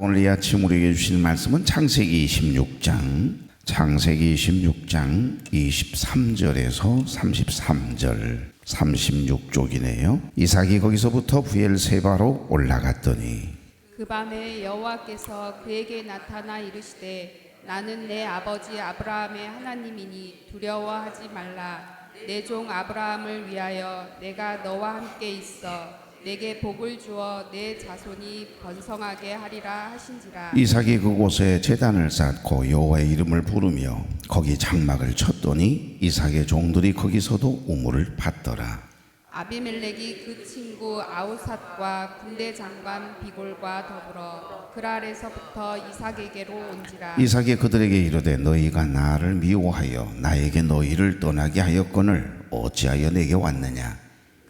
오늘 이 아침 우리에게 주신 말씀은 창세기 26장 23절에서 33절 36쪽이네요. 이삭이 거기서부터 부엘세바로 올라갔더니 그 밤에 여호와께서 그에게 나타나 이르시되 나는 내 아버지 아브라함의 하나님이니 두려워하지 말라. 내 종 아브라함을 위하여 내가 너와 함께 있어 내게 복을 주어 내 자손이 번성하게 하리라 하신지라. 이삭이 그곳에 제단을 쌓고 여호와의 이름을 부르며 거기 장막을 쳤더니 이삭의 종들이 거기서도 우물을 팠더라. 아비멜렉이 그 친구 아우삿과 군대 장관 비골과 더불어 그랄에서부터 이삭에게로 온지라. 이삭이 그들에게 이르되 너희가 나를 미워하여 나에게 너희를 떠나게 하였거늘 어찌하여 내게 왔느냐.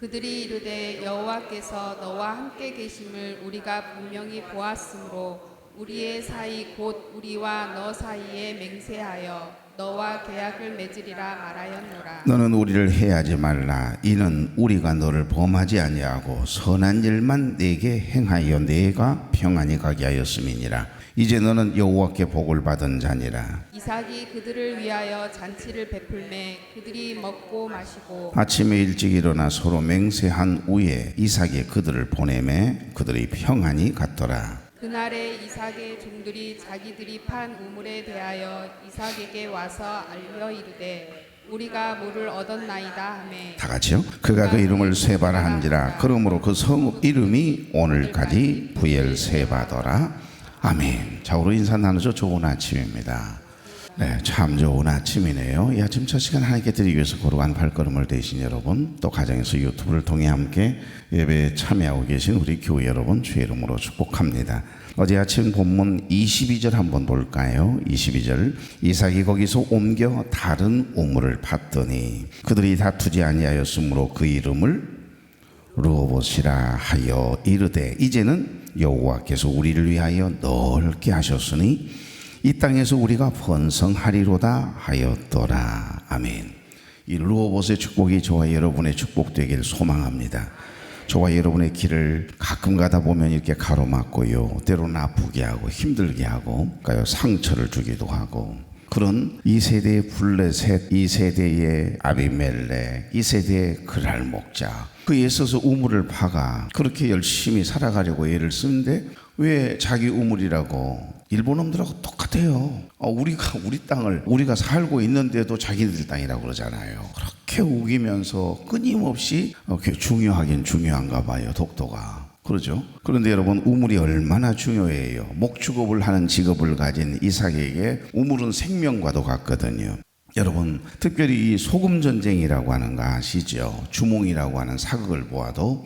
그들이 이르되 여호와께서 너와 함께 계심을 우리가 분명히 보았으므로 우리의 사이 곧 우리와 너 사이에 맹세하여 너와 계약을 맺으리라 말하였노라. 너는 우리를 해하지 말라. 이는 우리가 너를 범하지 아니하고 선한 일만 내게 행하여 내가 평안히 가게 하였음이니라. 이제 너는 여호와께 복을 받은 자니라. 이삭이 그들을 위하여 잔치를 베풀매 그들이 먹고 마시고 아침에 일찍 일어나 서로 맹세한 후에 이삭이 그들을 보내매 그들이 평안히 갔더라. 그날에 이삭의 종들이 자기들이 판 우물에 대하여 이삭에게 와서 알려 이르되 우리가 물을 얻었나이다 하매 다 같이요. 그가 그 이름을 세바라 한지라. 그러므로 그 성 이름이 오늘까지 부엘세바더라. 아멘. 자, 우리 인사 나누죠. 좋은 아침입니다. 네, 참 좋은 아침이네요. 이 아침 첫 시간 하나님께 드리기 위해서 걸어간 발걸음을 대신 여러분, 또 가정에서 유튜브를 통해 함께 예배에 참여하고 계신 우리 교회 여러분 주의 이름으로 축복합니다. 어제 아침 본문 22절 한번 볼까요? 22절. 이삭이 거기서 옮겨 다른 우물을 팠더니 그들이 다투지 아니하였으므로 그 이름을 르호봇이라 하여 이르되 이제는 여호와께서 우리를 위하여 넓게 하셨으니 이 땅에서 우리가 번성하리로다 하였더라. 아멘. 이 르호봇의 축복이 저와 여러분의 축복되길 소망합니다. 저와 여러분의 길을 가끔 가다 보면 이렇게 가로막고요, 때로는 아프게 하고 힘들게 하고 상처를 주기도 하고, 그런 이 세대의 블레셋, 이 세대의 아비멜렉, 이 세대의 그랄 목자, 그에 있어서 우물을 파가 그렇게 열심히 살아가려고 애를 쓰는데 왜 자기 우물이라고 일본 놈들하고 똑같아요. 우리가 우리 땅을 우리가 살고 있는데도 자기들 땅이라고 그러잖아요. 그렇게 우기면서 끊임없이 중요하긴 중요한가 봐요. 독도가. 그러죠. 그런데 여러분, 우물이 얼마나 중요해요. 목축업을 하는 직업을 가진 이삭에게 우물은 생명과도 같거든요. 여러분, 특별히 이 소금 전쟁이라고 하는 거 아시죠? 주몽이라고 하는 사극을 보아도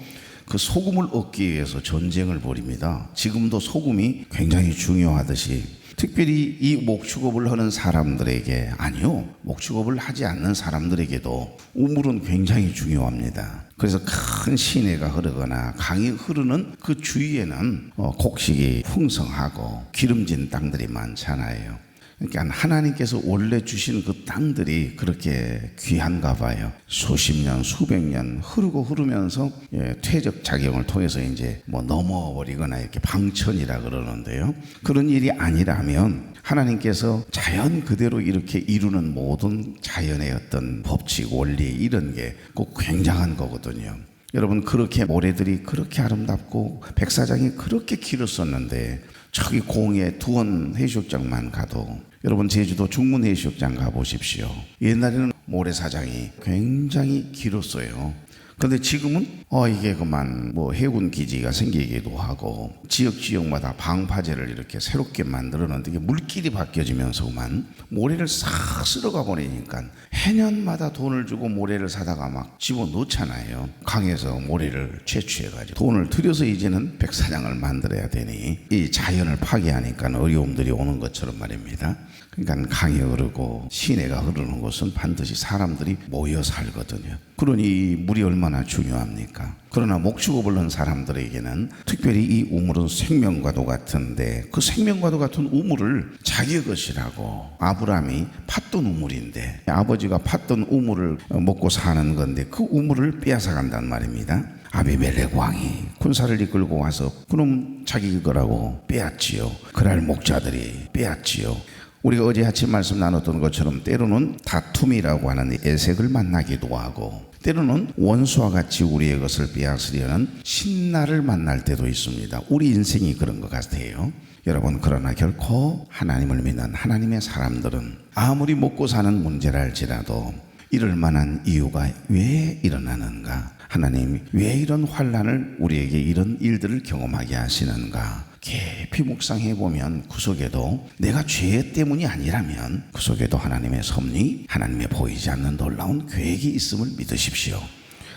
그 소금을 얻기 위해서 전쟁을 벌입니다. 지금도 소금이 굉장히 중요하듯이 특별히 이 목축업을 하는 사람들에게, 아니요, 목축업을 하지 않는 사람들에게도 우물은 굉장히 중요합니다. 그래서 큰 시내가 흐르거나 강이 흐르는 그 주위에는 곡식이 풍성하고 기름진 땅들이 많잖아요. 그러니까 하나님께서 원래 주신 그 땅들이 그렇게 귀한가 봐요. 수십 년, 수백 년 흐르면서 퇴적 작용을 통해서 이제 넘어버리거나 이렇게 방천이라 그러는데요. 그런 일이 아니라면 하나님께서 자연 그대로 이렇게 이루는 모든 자연의 어떤 법칙, 원리 이런 게 꼭 굉장한 거거든요. 여러분, 그렇게 모래들이 그렇게 아름답고 백사장이 그렇게 길었었는데 저기 공에 두원 해수욕장만 가도, 여러분 제주도 중문 해수욕장 가보십시오. 옛날에는 모래사장이 굉장히 길었어요. 근데 지금은 이게 그만 해군 기지가 생기기도 하고 지역마다 방파제를 이렇게 새롭게 만들었는데 이게 물길이 바뀌어지면서만 모래를 싹 쓸어가 버리니까 해년마다 돈을 주고 모래를 사다가 막 집어넣잖아요. 강에서 모래를 채취해가지고 돈을 들여서 이제는 백사장을 만들어야 되니 이 자연을 파괴하니까 어려움들이 오는 것처럼 말입니다. 그러니까 강이 흐르고 시내가 흐르는 곳은 반드시 사람들이 모여 살거든요. 그러니 물이 얼마나 중요합니까? 그러나 목축업을 한 사람들에게는 특별히 이 우물은 생명과도 같은데 그 생명과도 같은 우물을 자기 것이라고 아브라함이 팠던 우물인데 아버지가 팠던 우물을 먹고 사는 건데 그 우물을 빼앗아 간단 말입니다. 아비멜렉 왕이 군사를 이끌고 와서 그럼 자기 거라고 빼앗지요. 그날 목자들이 빼앗지요. 우리가 어제 아침 말씀 나눴던 것처럼 때로는 다툼이라고 하는 애색을 만나기도 하고, 때로는 원수와 같이 우리의 것을 빼앗으려는 신나를 만날 때도 있습니다. 우리 인생이 그런 것 같아요. 여러분, 그러나 결코 하나님을 믿는 하나님의 사람들은 아무리 먹고 사는 문제라 할지라도 이럴 만한 이유가 왜 일어나는가, 하나님 왜 이런 환난을 우리에게 이런 일들을 경험하게 하시는가 깊이 묵상해 보면 그 속에도 내가 죄 때문이 아니라면 그 속에도 하나님의 섭리, 하나님의 보이지 않는 놀라운 계획이 있음을 믿으십시오.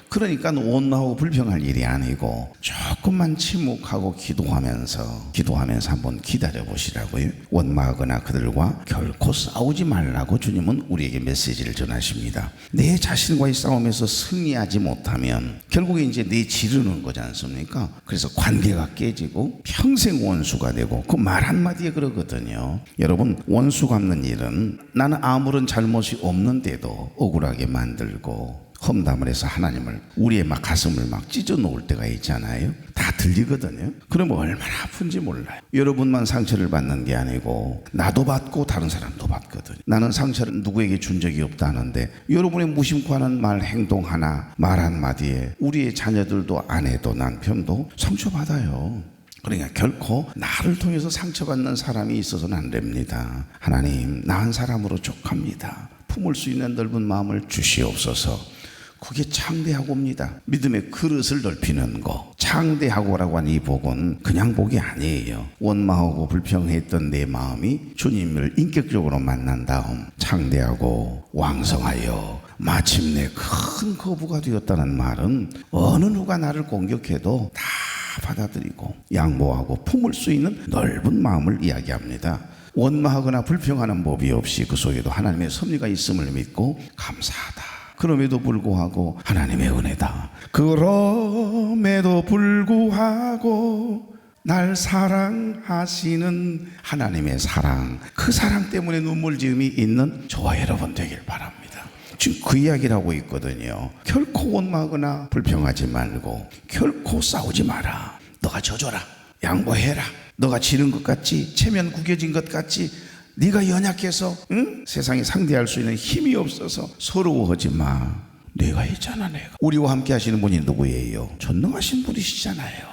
그러니까 원망하고 불평할 일이 아니고 조금만 침묵하고 기도하면서 한번 기다려 보시라고요. 원망하거나 그들과 결코 싸우지 말라고 주님은 우리에게 메시지를 전하십니다. 내 자신과의 싸움에서 승리하지 못하면 결국에 이제 내 지르는 거지 않습니까? 그래서 관계가 깨지고 평생 원수가 되고, 그 말 한마디에 그러거든요. 여러분, 원수 갚는 일은 나는 아무런 잘못이 없는데도 억울하게 만들고 험담을 해서 하나님을, 우리의 막 가슴을 막 찢어 놓을 때가 있잖아요. 다 들리거든요. 그러면 얼마나 아픈지 몰라요. 여러분만 상처를 받는 게 아니고 나도 받고 다른 사람도 받거든요. 나는 상처를 누구에게 준 적이 없다는데 여러분의 무심코 하는 말, 행동 하나, 말 한마디에 우리의 자녀들도 아내도 남편도 상처받아요. 그러니까 결코 나를 통해서 상처받는 사람이 있어서는 안 됩니다. 하나님, 나 한 사람으로 족합니다. 품을 수 있는 넓은 마음을 주시옵소서. 그게 창대하고입니다. 믿음의 그릇을 넓히는 거. 창대하고라고 하는 이 복은 그냥 복이 아니에요. 원망하고 불평했던 내 마음이 주님을 인격적으로 만난 다음 창대하고 왕성하여 마침내 큰 거부가 되었다는 말은 어느 누가 나를 공격해도 다 받아들이고 양보하고 품을 수 있는 넓은 마음을 이야기합니다. 원망하거나 불평하는 법이 없이 그 속에도 하나님의 섭리가 있음을 믿고 감사하다. 그럼에도 불구하고 하나님의 은혜다. 그럼에도 불구하고 날 사랑하시는 하나님의 사랑, 그 사랑 때문에 눈물지음이 있는 저와 여러분 되길 바랍니다. 지금 그 이야기를 하고 있거든요. 결코 원망하거나 불평하지 말고 결코 싸우지 마라. 너가 져줘라, 양보해라. 너가 지는 것 같지, 체면 구겨진 것 같지, 네가 연약해서 세상에 상대할 수 있는 힘이 없어서 서러워하지 마. 내가 있잖아. 내가. 우리와 함께 하시는 분이 누구예요? 전능하신 분이시잖아요.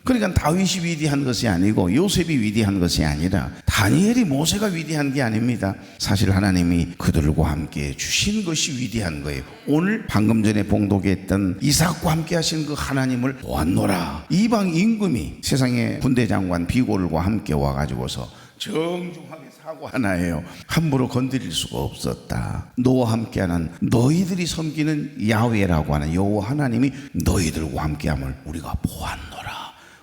그러니까 다윗이 위대한 것이 아니고 요셉이 위대한 것이 아니라 다니엘이, 모세가 위대한 게 아닙니다. 사실 하나님이 그들과 함께 주신 것이 위대한 거예요. 오늘 방금 전에 봉독했던 이삭과 함께 하신 그 하나님을 보았노라. 이방 임금이 세상의 군대장관 비골과 함께 와가지고서 정중하게 사과하나요? 함부로 건드릴 수가 없었다. 너와 함께하는, 너희들이 섬기는 야훼라고 하는 여호와 하나님이 너희들과 함께함을 우리가 보았노라.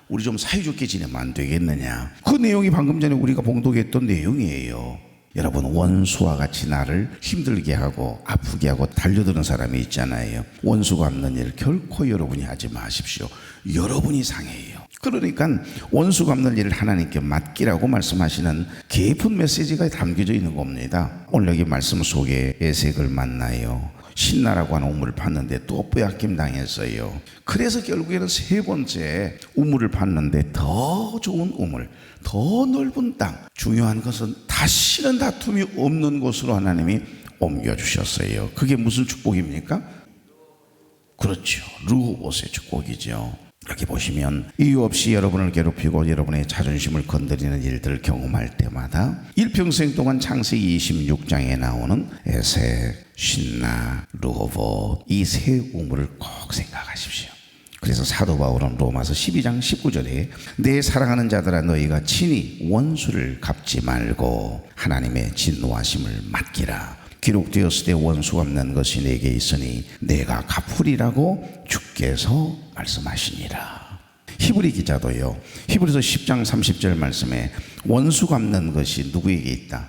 우리 좀 사이좋게 지내면 안 되겠느냐. 그 내용이 방금 전에 우리가 봉독했던 내용이에요. 여러분, 원수와 같이 나를 힘들게 하고 아프게 하고 달려드는 사람이 있잖아요. 원수 갚는 일 결코 여러분이 하지 마십시오. 여러분이 상해요. 그러니까 원수 갚는 일을 하나님께 맡기라고 말씀하시는 깊은 메시지가 담겨져 있는 겁니다. 오늘 여기 말씀 속에 에색을 만나요. 신나라고 하는 우물을 팠는데 또 빼앗김 당했어요. 그래서 결국에는 세 번째 우물을 팠는데 더 좋은 우물, 더 넓은 땅, 중요한 것은 다시는 다툼이 없는 곳으로 하나님이 옮겨주셨어요. 그게 무슨 축복입니까? 그렇죠, 르호봇의 축복이죠. 여기 보시면 이유 없이 여러분을 괴롭히고 여러분의 자존심을 건드리는 일들을 경험할 때마다 일평생 동안 창세기 26장에 나오는 에색, 신나, 르호봇, 이 세 우물을 꼭 생각하십시오. 그래서 사도 바울은 로마서 12장 19절에 내 사랑하는 자들아, 너희가 친히 원수를 갚지 말고 하나님의 진노하심을 맡기라. 기록되었을 때 원수 갚는 것이 내게 있으니 내가 갚으리라고 주께서 말씀하시니라. 히브리 기자도요, 히브리서 10장 30절 말씀에 원수 갚는 것이 누구에게 있다?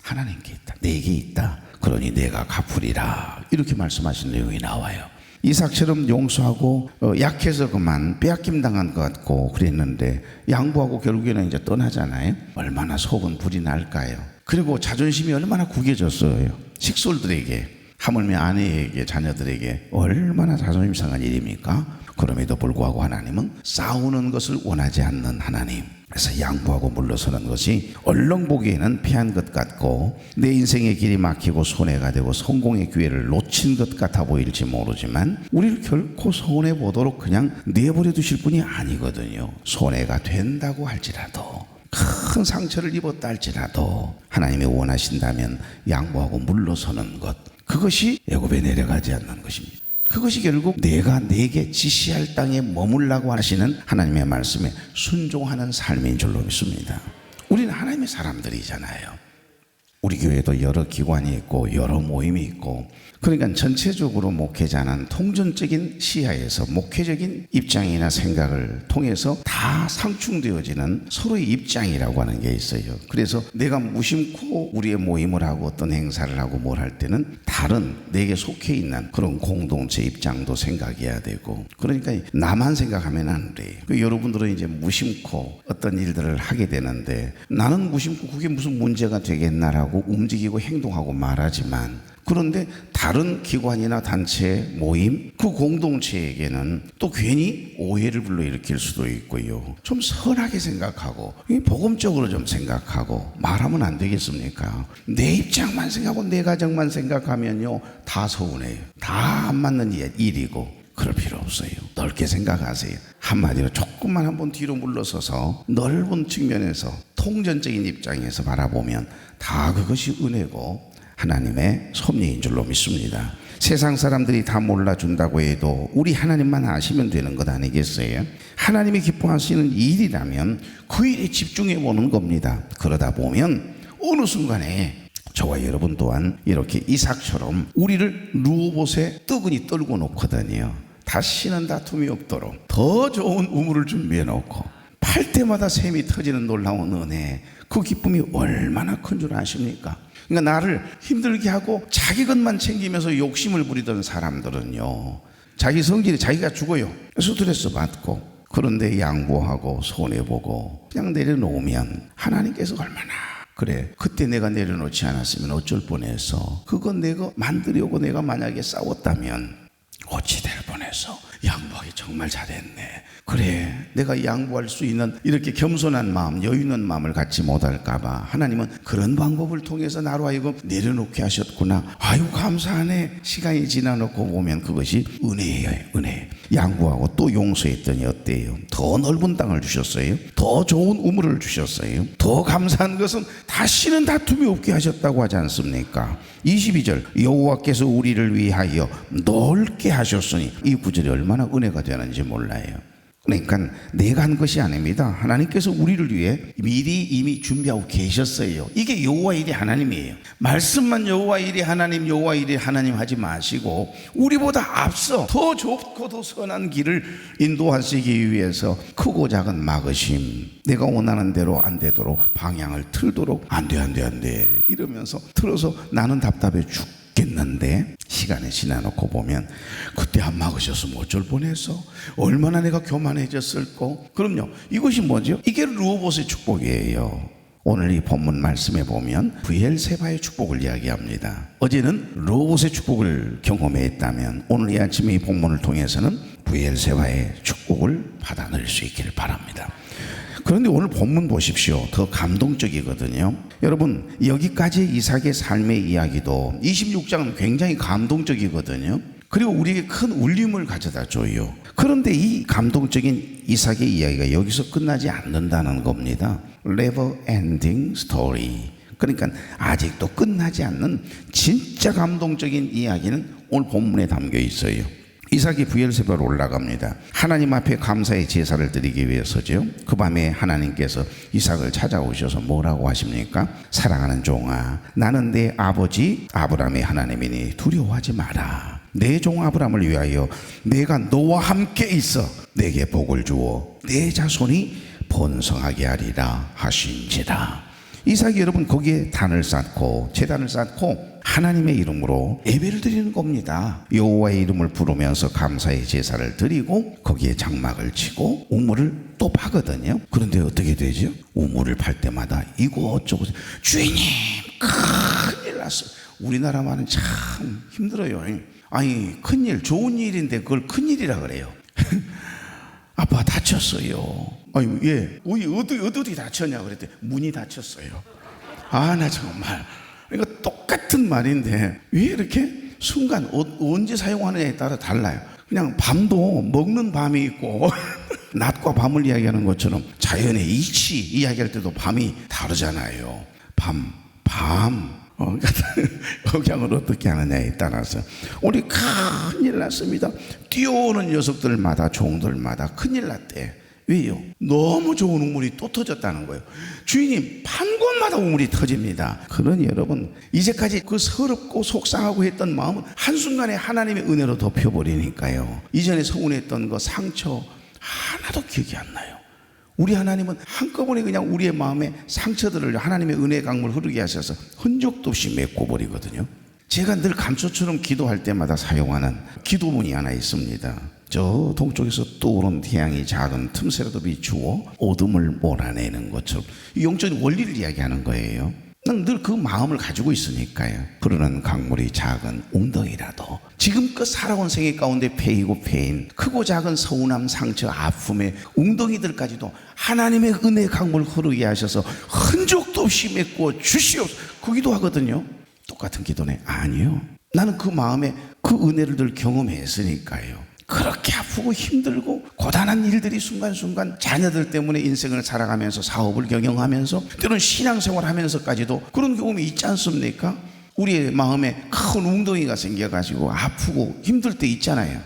하나님께 있다. 내게 있다. 그러니 내가 갚으리라. 이렇게 말씀하신 내용이 나와요. 이삭처럼 용서하고 약해서 그만 빼앗김 당한 것 같고 그랬는데 양보하고 결국에는 이제 떠나잖아요. 얼마나 속은 불이 날까요? 그리고 자존심이 얼마나 구겨졌어요. 식솔들에게, 하물며 아내에게, 자녀들에게 얼마나 자존심 상한 일입니까? 그럼에도 불구하고 하나님은 싸우는 것을 원하지 않는 하나님. 그래서 양보하고 물러서는 것이 얼렁 보기에는 피한 것 같고 내 인생의 길이 막히고 손해가 되고 성공의 기회를 놓친 것 같아 보일지 모르지만 우리를 결코 손해보도록 그냥 내버려 두실 분이 아니거든요. 손해가 된다고 할지라도 큰 상처를 입었다 할지라도 하나님이 원하신다면 양보하고 물러서는 것, 그것이 애굽에 내려가지 않는 것입니다. 그것이 결국 내가 내게 지시할 땅에 머물라고 하시는 하나님의 말씀에 순종하는 삶인 줄로 믿습니다. 우리는 하나님의 사람들이잖아요. 우리 교회도 여러 기관이 있고 여러 모임이 있고, 그러니까 전체적으로 목회자는 통전적인 시야에서 목회적인 입장이나 생각을 통해서 다 상충되어지는 서로의 입장이라고 하는 게 있어요. 그래서 내가 무심코 우리의 모임을 하고 어떤 행사를 하고 뭘 할 때는 다른 내게 속해 있는 그런 공동체 입장도 생각해야 되고, 그러니까 나만 생각하면 안 돼. 여러분들은 이제 무심코 어떤 일들을 하게 되는데 나는 무심코 그게 무슨 문제가 되겠나라고 움직이고 행동하고 말하지만, 그런데 다른 기관이나 단체 모임 그 공동체에게는 또 괜히 오해를 불러일으킬 수도 있고요. 좀 선하게 생각하고 복음적으로 좀 생각하고 말하면 안 되겠습니까? 내 입장만 생각하고 내 가정만 생각하면요 다 서운해요. 다 안 맞는 일이고 그럴 필요 없어요. 넓게 생각하세요. 한마디로 조금만 한번 뒤로 물러서서 넓은 측면에서 통전적인 입장에서 바라보면 다 그것이 은혜고 하나님의 섭리인 줄로 믿습니다. 세상 사람들이 다 몰라준다고 해도 우리 하나님만 아시면 되는 것 아니겠어요? 하나님이 기뻐하시는 일이라면 그 일에 집중해 보는 겁니다. 그러다 보면 어느 순간에 저와 여러분 또한 이렇게 이삭처럼 우리를 루오봇에 뜨근히 떨고 놓거든요. 다시는 다툼이 없도록 더 좋은 우물을 준비해 놓고 팔 때마다 샘이 터지는 놀라운 은혜, 그 기쁨이 얼마나 큰 줄 아십니까? 그러니까 나를 힘들게 하고 자기 것만 챙기면서 욕심을 부리던 사람들은요, 자기 성질이 자기가 죽어요. 스트레스 받고, 그런데 양보하고 손해보고 그냥 내려놓으면 하나님께서 얼마나, 그래 그때 내가 내려놓지 않았으면 어쩔 뻔해서, 그건 내가 만들려고 내가 만약에 싸웠다면 어찌 될 뻔해서 양보하기 정말 잘했네. 그래 내가 양보할 수 있는 이렇게 겸손한 마음, 여유 있는 마음을 갖지 못할까봐 하나님은 그런 방법을 통해서 나로 하여금 내려놓게 하셨구나. 아유 감사하네. 시간이 지나놓고 보면 그것이 은혜예요. 은혜. 양보하고 또 용서했더니 어때요? 더 넓은 땅을 주셨어요. 더 좋은 우물을 주셨어요. 더 감사한 것은 다시는 다툼이 없게 하셨다고 하지 않습니까? 22절 여호와께서 우리를 위하여 넓게 하셨으니, 이 구절이 얼마나 은혜가 되는지 몰라요. 그러니까 내가 한 것이 아닙니다. 하나님께서 우리를 위해 미리 이미 준비하고 계셨어요. 이게 여호와 일이 하나님이에요. 말씀만 여호와 일이 하나님, 여호와 일이 하나님 하지 마시고 우리보다 앞서 더 좁고 더 선한 길을 인도하시기 위해서 크고 작은 막으심, 내가 원하는 대로 안 되도록 방향을 틀도록 안 돼 이러면서 틀어서 나는 답답해 죽겠는데 시간이 지나놓고 보면 그때 안 막으셨으면 어쩔 뻔했어. 얼마나 내가 교만해졌을까. 그럼요, 이것이 뭐죠? 이게 르호봇의 축복이에요. 오늘 이 본문 말씀에 보면 브엘세바의 축복을 이야기합니다. 어제는 르호봇의 축복을 경험했다면 오늘 이 아침에 이 본문을 통해서는 브엘세바의 축복을 받아낼 수 있기를 바랍니다. 그런데 오늘 본문 보십시오. 더 감동적이거든요. 여러분 여기까지 이삭의 삶의 이야기도 26장은 굉장히 감동적이거든요. 그리고 우리에게 큰 울림을 가져다 줘요. 그런데 이 감동적인 이삭의 이야기가 여기서 끝나지 않는다는 겁니다. Never ending story. 그러니까 아직도 끝나지 않는 진짜 감동적인 이야기는 오늘 본문에 담겨 있어요. 이삭이 브엘세바로 올라갑니다. 하나님 앞에 감사의 제사를 드리기 위해서죠. 그 밤에 하나님께서 이삭을 찾아오셔서 뭐라고 하십니까? 사랑하는 종아, 나는 내 아버지 아브라함의 하나님이니 두려워하지 마라. 내 종 아브라함을 위하여 내가 너와 함께 있어 내게 복을 주어 내 자손이 번성하게 하리라 하신지라. 이삭이 여러분 거기에 단을 쌓고 제단을 쌓고 하나님의 이름으로 예배를 드리는 겁니다. 여호와의 이름을 부르면서 감사의 제사를 드리고 거기에 장막을 치고 우물을 또 파거든요. 그런데 어떻게 되죠? 우물을 팔 때마다 이곳저곳 주인님 큰일 났어요. 우리나라 말은 참 힘들어요. 아니 큰일, 좋은 일인데 그걸 큰일이라 그래요. 아빠 다쳤어요. 아유, 예. 어디 다쳤냐 그랬더니 문이 다쳤어요. 아, 나 정말. 그러니까 똑같은 말인데 왜 이렇게 순간 언제 사용하느냐에 따라 달라요. 그냥 밤도 먹는 밤이 있고 낮과 밤을 이야기하는 것처럼 자연의 이치 이야기할 때도 밤이 다르잖아요. 밤. 억양을 어떻게 하느냐에 따라서 우리 큰일 났습니다. 뛰어오는 녀석들마다 종들마다 큰일 났대. 왜요? 너무 좋은 우물이 또 터졌다는 거예요. 주인님 판 곳마다 우물이 터집니다. 그러니 여러분 이제까지 그 서럽고 속상하고 했던 마음은 한순간에 하나님의 은혜로 덮여버리니까요. 이전에 서운했던 그 상처 하나도 기억이 안 나요. 우리 하나님은 한꺼번에 그냥 우리의 마음에 상처들을 하나님의 은혜의 강물 흐르게 하셔서 흔적도 없이 메꿔버리거든요. 제가 늘 감초처럼 기도할 때마다 사용하는 기도문이 하나 있습니다. 저 동쪽에서 떠오른 태양이 작은 틈새라도 비추어 어둠을 몰아내는 것처럼 영적인 원리를 이야기하는 거예요. 난 늘 그 마음을 가지고 있으니까요. 흐르는 강물이 작은 웅덩이라도 지금껏 살아온 생애 가운데 패이고 패인 크고 작은 서운함, 상처, 아픔의 웅덩이들까지도 하나님의 은혜의 강물 흐르게 하셔서 흔적도 없이 메꾸어 주시옵소서. 그 기도하거든요. 똑같은 기도네. 아니요. 나는 그 마음에 그 은혜를 늘 경험했으니까요. 그렇게 아프고 힘들고 고단한 일들이 순간순간 자녀들 때문에 인생을 살아가면서 사업을 경영하면서 때로는 신앙생활 하면서까지도 그런 경험이 있지 않습니까? 우리의 마음에 큰 웅덩이가 생겨가지고 아프고 힘들 때 있잖아요.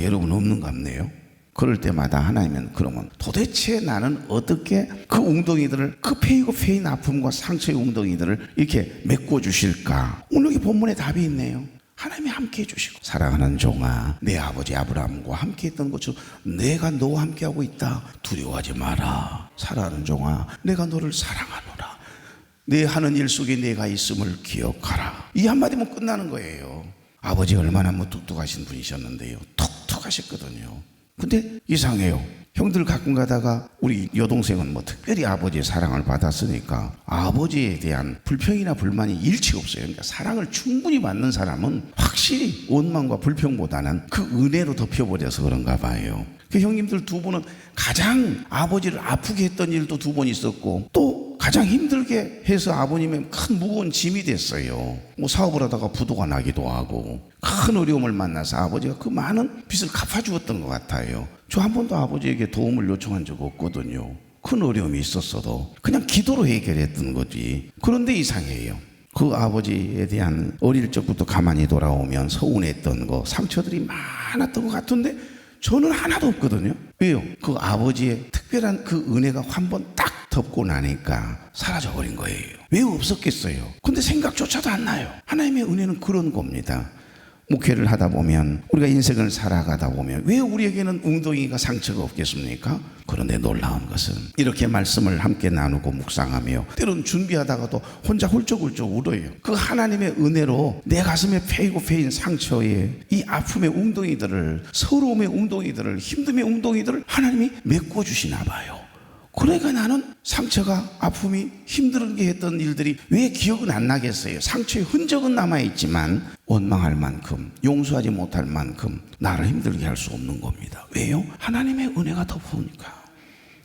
여러분 없는 것 같네요. 그럴 때마다 하나님은 그러면 도대체 나는 어떻게 그 웅덩이들을 그 패이고 패인 아픔과 상처의 웅덩이들을 이렇게 메꿔 주실까? 오늘 여기 본문에 답이 있네요. 하나님이 함께 해주시고 사랑하는 종아 내 아버지 아브라함과 함께 했던 것처럼 내가 너와 함께하고 있다. 두려워하지 마라. 사랑하는 종아 내가 너를 사랑하노라. 내 하는 일 속에 내가 있음을 기억하라. 이 한마디면 끝나는 거예요. 아버지 얼마나 똑똑하신 분이셨는데요. 톡톡하셨거든요. 근데 이상해요. 형들 가끔 가다가 우리 여동생은 특별히 아버지의 사랑을 받았으니까 아버지에 대한 불평이나 불만이 일치 없어요. 그러니까 사랑을 충분히 받는 사람은 확실히 원망과 불평보다는 그 은혜로 덮여버려서 그런가 봐요. 그 형님들 두 분은 가장 아버지를 아프게 했던 일도 두 번 있었고 또 가장 힘들게 해서 아버님의 큰 무거운 짐이 됐어요. 사업을 하다가 부도가 나기도 하고 큰 어려움을 만나서 아버지가 그 많은 빚을 갚아주었던 것 같아요. 저 한 번도 아버지에게 도움을 요청한 적 없거든요. 큰 어려움이 있었어도 그냥 기도로 해결했던 거지. 그런데 이상해요. 그 아버지에 대한 어릴 적부터 가만히 돌아오면 서운했던 거 상처들이 많았던 것 같은데 저는 하나도 없거든요. 왜요? 그 아버지의 특별한 그 은혜가 한 번 딱 덮고 나니까 사라져버린 거예요. 왜 없었겠어요? 근데 생각조차도 안 나요. 하나님의 은혜는 그런 겁니다. 목회를 하다 보면 우리가 인생을 살아가다 보면 왜 우리에게는 웅덩이가 상처가 없겠습니까? 그런데 놀라운 것은 이렇게 말씀을 함께 나누고 묵상하며 때로는 준비하다가도 혼자 훌쩍훌쩍 울어요. 그 하나님의 은혜로 내 가슴에 패이고 패인 상처에 이 아픔의 웅덩이들을 서러움의 웅덩이들을 힘듦의 웅덩이들을 하나님이 메꿔주시나 봐요. 그러니까 나는 상처가 아픔이 힘들게 했던 일들이 왜 기억은 안 나겠어요? 상처의 흔적은 남아있지만 원망할 만큼 용서하지 못할 만큼 나를 힘들게 할 수 없는 겁니다. 왜요? 하나님의 은혜가 덮으니까.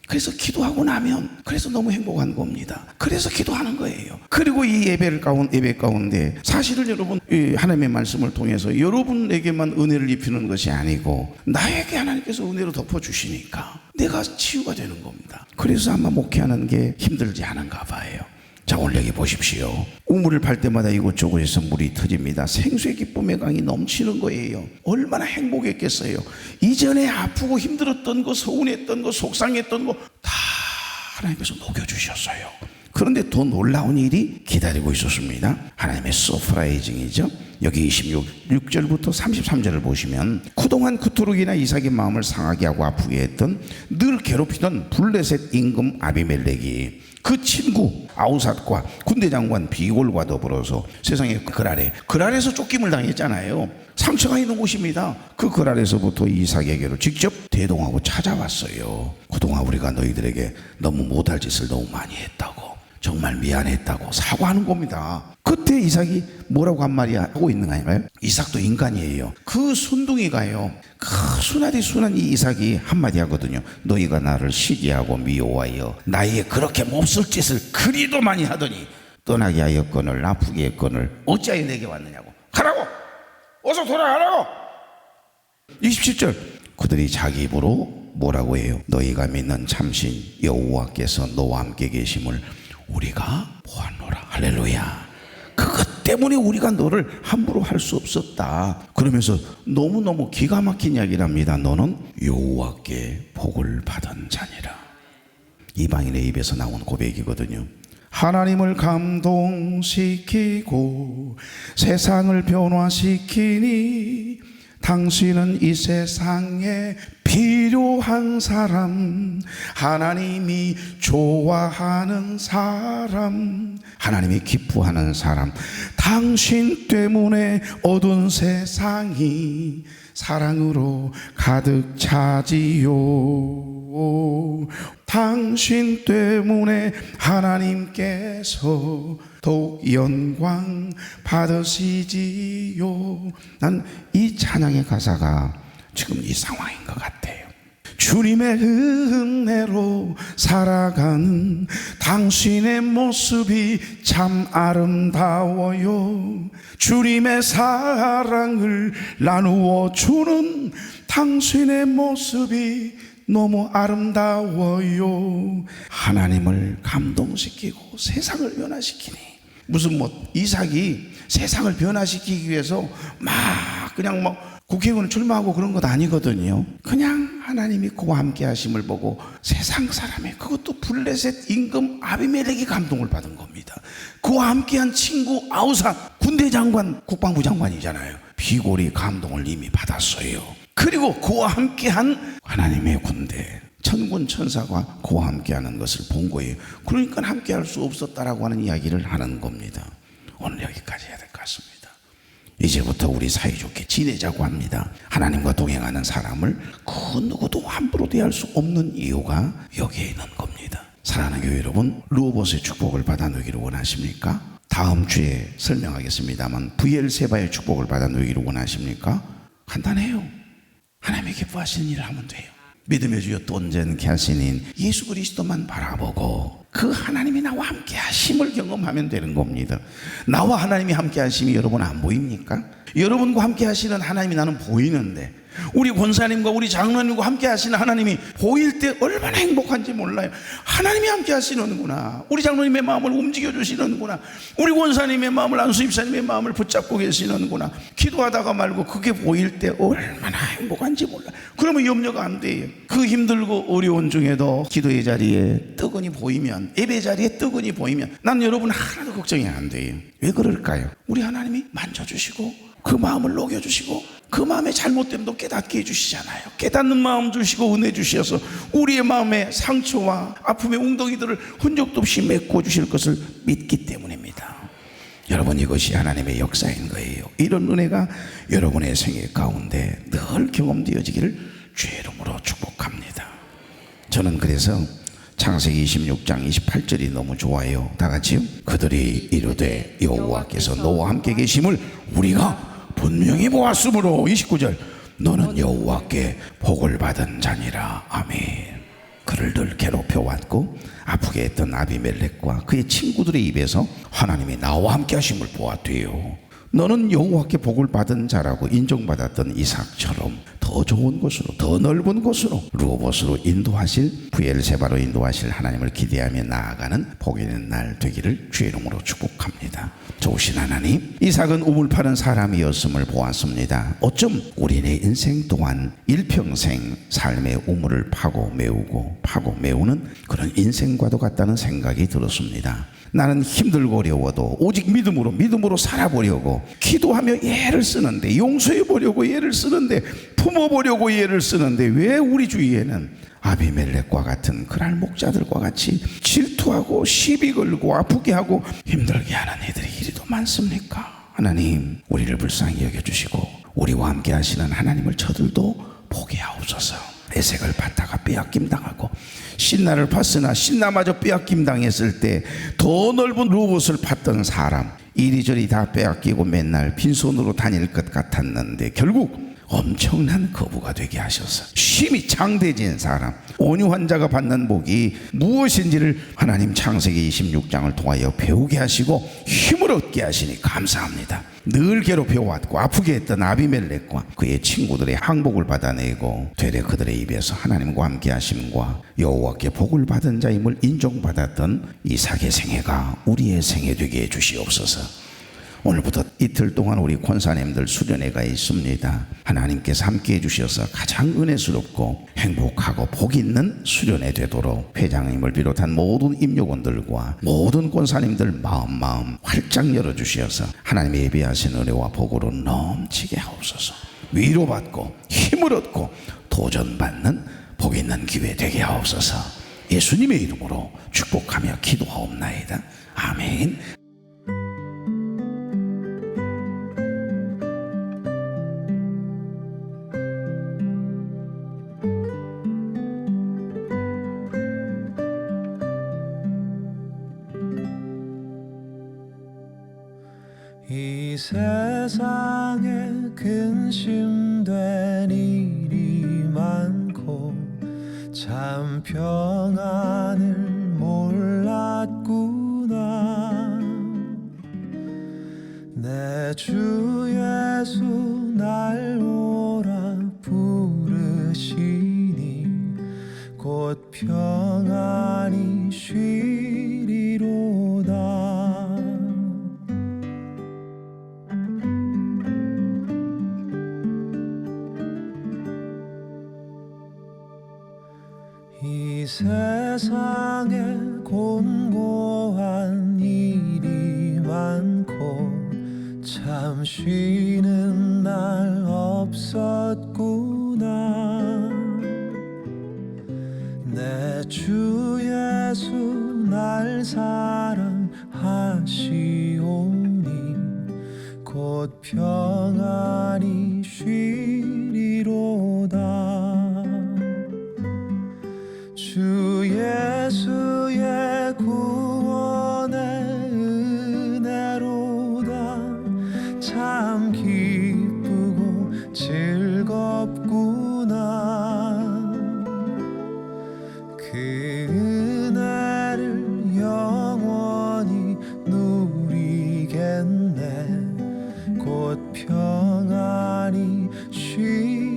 그래서 기도하고 나면 그래서 너무 행복한 겁니다. 그래서 기도하는 거예요. 그리고 이 예배 가운데 사실은 여러분 하나님의 말씀을 통해서 여러분에게만 은혜를 입히는 것이 아니고 나에게 하나님께서 은혜로 덮어주시니까 내가 치유가 되는 겁니다. 그래서 아마 목회하는 게 힘들지 않은가 봐요. 자, 오늘 여기 보십시오. 우물을 팔 때마다 이곳저곳에서 물이 터집니다. 생수의 기쁨의 강이 넘치는 거예요. 얼마나 행복했겠어요. 이전에 아프고 힘들었던 거, 서운했던 거, 속상했던 거 다 하나님께서 녹여주셨어요. 그런데 더 놀라운 일이 기다리고 있었습니다. 하나님의 서프라이징이죠. 여기 26절부터 33절을 보시면 그동안 그토록이나 이삭의 마음을 상하게 하고 아프게 했던 늘 괴롭히던 블레셋 임금 아비멜렉이 그 친구 아우삿과 군대장관 비골과 더불어서 세상에 그랄에서 쫓김을 당했잖아요. 상처가 있는 곳입니다. 그 그랄에서부터 이삭에게로 직접 대동하고 찾아왔어요. 그동안 우리가 너희들에게 너무 못할 짓을 너무 많이 했다고. 정말 미안했다고 사과하는 겁니다. 그때 이삭이 뭐라고 한 말이 하고 있는 거 아닌가요? 이삭도 인간이에요. 그 순둥이가요, 그 순하디 순한 이 이삭이 한마디 하거든요. 너희가 나를 시기하고 미워하여 나에게 그렇게 몹쓸 짓을 그리도 많이 하더니 떠나게 하였거늘 아프게 했거늘 어찌하여 내게 왔느냐고. 가라고, 어서 돌아가라고. 27절, 그들이 자기 입으로 뭐라고 해요? 너희가 믿는 참신 여호와께서 너와 함께 계심을 우리가 보았노라. 할렐루야. 그것 때문에 우리가 너를 함부로 할 수 없었다. 그러면서 너무너무 기가 막힌 이야기를 합니다. 너는 여호와께 복을 받은 자니라. 이방인의 입에서 나온 고백이거든요. 하나님을 감동시키고 세상을 변화시키니 당신은 이 세상에 필요한 사람, 하나님이 좋아하는 사람, 하나님이 기뻐하는 사람, 당신 때문에 어두운 세상이 사랑으로 가득 차지요. 당신 때문에 하나님께서 더욱 영광 받으시지요. 난 이 찬양의 가사가 지금 이 상황인 것 같아요. 주님의 은혜로 살아가는 당신의 모습이 참 아름다워요. 주님의 사랑을 나누어 주는 당신의 모습이 너무 아름다워요. 하나님을 감동시키고 세상을 변화시키니, 무슨 이삭이 세상을 변화시키기 위해서 막 그냥 국회의원 출마하고 그런 것 아니거든요. 그냥 하나님이 그와 함께 하심을 보고 세상 사람의, 그것도 블레셋 임금 아비멜렉이 감동을 받은 겁니다. 그와 함께한 친구 아우사 군대 장관, 국방부 장관이잖아요. 비골이 감동을 이미 받았어요. 그리고 그와 함께한 하나님의 군대, 천군 천사가 그와 함께하는 것을 본 거예요. 그러니까 함께할 수 없었다라고 하는 이야기를 하는 겁니다. 오늘 여기까지 해야 될 것 같습니다. 이제부터 우리 사이좋게 지내자고 합니다. 하나님과 동행하는 사람을 그 누구도 함부로 대할 수 없는 이유가 여기에 있는 겁니다. 사랑하는 교회 여러분, 르호봇의 축복을 받아 누기를 원하십니까? 다음 주에 설명하겠습니다만 브엘세바의 축복을 받아 누기를 원하십니까? 간단해요. 하나님의 기뻐하시는 일을 하면 돼요. 믿음의 주여 또 온전케 하시는 예수 그리스도만 바라보고 그 하나님이 나와 함께 하심을 경험하면 되는 겁니다. 나와 하나님이 함께 하심이 여러분 안 보입니까? 여러분과 함께 하시는 하나님이 나는 보이는데, 우리 권사님과 우리 장로님과 함께 하시는 하나님이 보일 때 얼마나 행복한지 몰라요. 하나님이 함께 하시는구나, 우리 장로님의 마음을 움직여 주시는구나, 우리 권사님의 마음을, 안수입사님의 마음을 붙잡고 계시는구나, 기도하다가 말고 그게 보일 때 얼마나 행복한지 몰라요. 그러면 염려가 안 돼요. 그 힘들고 어려운 중에도 기도의 자리에 뜨거니 보이면, 예배 자리에 뜨거니 보이면 난 여러분 하나도 걱정이 안 돼요. 왜 그럴까요? 우리 하나님이 만져주시고 그 마음을 녹여주시고 그 마음의 잘못됨도 깨닫게 해주시잖아요. 깨닫는 마음 주시고 은혜 주셔서 우리의 마음의 상처와 아픔의 웅덩이들을 흔적도 없이 메꿔주실 것을 믿기 때문입니다. 여러분, 이것이 하나님의 역사인 거예요. 이런 은혜가 여러분의 생애 가운데 늘 경험되어지기를 주의 이름으로 축복합니다. 저는 그래서 창세기 26장 28절이 너무 좋아요. 다 같이요. 그들이 이르되 여호와께서 너와 함께 계심을 우리가 분명히 보았으므로, 29절, 너는 여호와께 복을 받은 자니라. 아멘. 그를 늘 괴롭혀왔고 아프게 했던 아비멜렉과 그의 친구들의 입에서 하나님이 나와 함께 하심을 보았대요. 너는 여호와께 복을 받은 자라고 인정받았던 이삭처럼 더 좋은 곳으로, 더 넓은 곳으로, 르호봇으로 인도하실, 브엘세바로 인도하실 하나님을 기대하며 나아가는 복이 있는 날 되기를 주의 이름으로 축복합니다. 좋으신 하나님, 이삭은 우물 파는 사람이었음을 보았습니다. 어쩜 우리의 인생 동안 일평생 삶의 우물을 파고 메우는 그런 인생과도 같다는 생각이 들었습니다. 나는 힘들고 어려워도 오직 믿음으로 살아보려고 기도하며 애를 쓰는데, 용서해보려고 애를 쓰는데, 품어보려고 애를 쓰는데, 왜 우리 주위에는 아비멜렉과 같은 그랄 목자들과 같이 질투하고 시비 걸고 아프게 하고 힘들게 하는 애들이 이리도 많습니까? 하나님, 우리를 불쌍히 여겨주시고 우리와 함께 하시는 하나님을 저들도 보게 하옵소서. 에색을 받다가 빼앗김 당하고, 신나를 팠으나 신나마저 빼앗김 당했을 때 더 넓은 로봇을 팠던 사람, 이리저리 다 빼앗기고 맨날 빈손으로 다닐 것 같았는데 결국 엄청난 거부가 되게 하셔서 심히 창대해진 사람, 온유 환자가 받는 복이 무엇인지를 하나님 창세기 26장을 통하여 배우게 하시고 힘을 얻게 하시니 감사합니다. 늘 괴롭혀왔고 아프게 했던 아비멜렉과 그의 친구들의 항복을 받아내고 되레 그들의 입에서 하나님과 함께 하심과 여호와께 복을 받은 자임을 인정받았던 이삭의 생애가 우리의 생애 되게 해주시옵소서. 오늘부터 이틀 동안 우리 권사님들 수련회가 있습니다. 하나님께서 함께 해주셔서 가장 은혜스럽고 행복하고 복 있는 수련회 되도록 회장님을 비롯한 모든 임직원들과 모든 권사님들 마음 활짝 열어주셔서 하나님의 예비하신 은혜와 복으로 넘치게 하옵소서. 위로받고 힘을 얻고 도전받는 복 있는 기회 되게 하옵소서. 예수님의 이름으로 축복하며 기도하옵나이다. 아멘. 이 세상에 근심된 일이 많고 참 평안을 몰랐구나. 내 주 예수 날 오라 부르시니 곧 평안히 쉬리로다. 이 세상에 곤고한 일이 많고 참 쉬는 날 없었구나. 내 주 예수 날 사랑하시오니 곧 평안히 쉬리로다. 주 예수의 구원의 은혜로다. 참 기쁘고 즐겁구나. 그 은혜를 영원히 누리겠네. 곧 평안히 쉬리로다.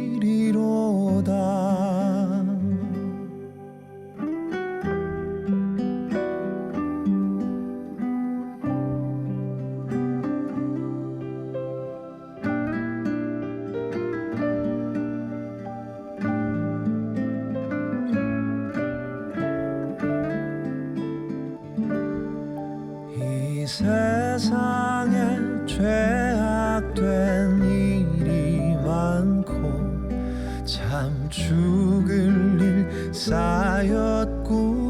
이 세상에 죄악된 일이 많고 참 죽을 일 쌓였구나.